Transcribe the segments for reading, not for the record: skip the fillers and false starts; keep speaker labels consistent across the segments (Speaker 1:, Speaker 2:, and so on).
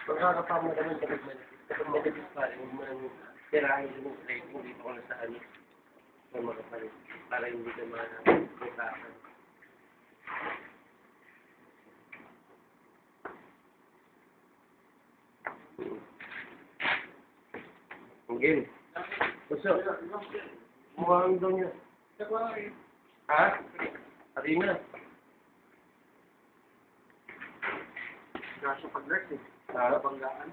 Speaker 1: Magkakapama naman kapag manipis pa rin, huwag mo nang tirahin yung straight, hindi pa kung nasaan na makapalit, para hindi ka makakapan. Again. Gusto? Mukhang daw niya. Ha? Harina.
Speaker 2: Nasa pag-nurse eh.
Speaker 1: Ha?
Speaker 2: Banggaan.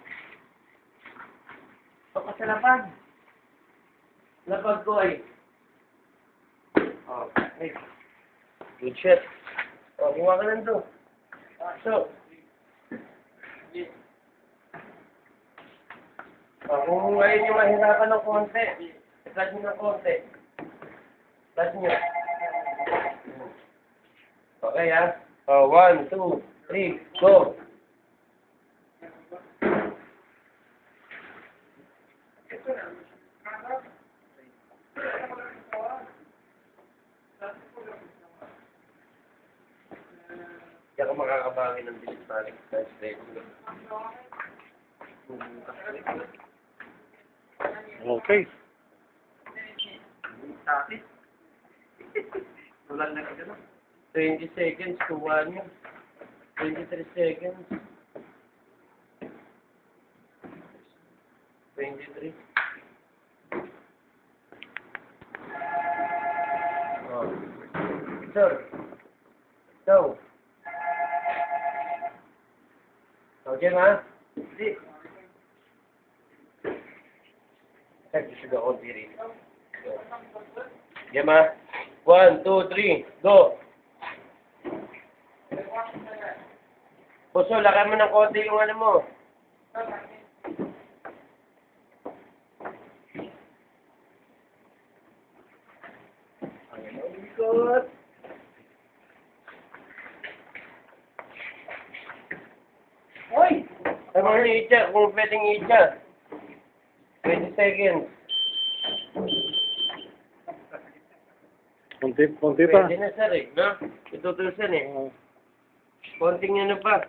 Speaker 1: Baka sa lapag. Lapag ko ay. Oh, okay. Good shit. Oh, gumawa ka lang to. So. Oh, kung ngayon nyo mahirapan ng konti, flash nyo ng konti. Flash nyo. Okay, ha? Oh, 1, 2, 3, go! Hindi ako makakabawi ng bilis pa rin.
Speaker 3: Okay.
Speaker 2: Tapit. Wala na ka na.
Speaker 1: 20 seconds to 1. 23 seconds. 23. Oh. Sir. Go. Okay, ma?
Speaker 2: Hindi.
Speaker 1: Check the sugar on diri. Okay, ma? 1, 2, 3, go! Puso, lakad mo ng konti yung ano mo. Good. Hoy! Ay, mga i-check, kung pwedeng i-check. 20 seconds.
Speaker 3: Konti pa.
Speaker 1: Pwede na, sir, eh. No? Itutulosan, eh. Konting ano pa.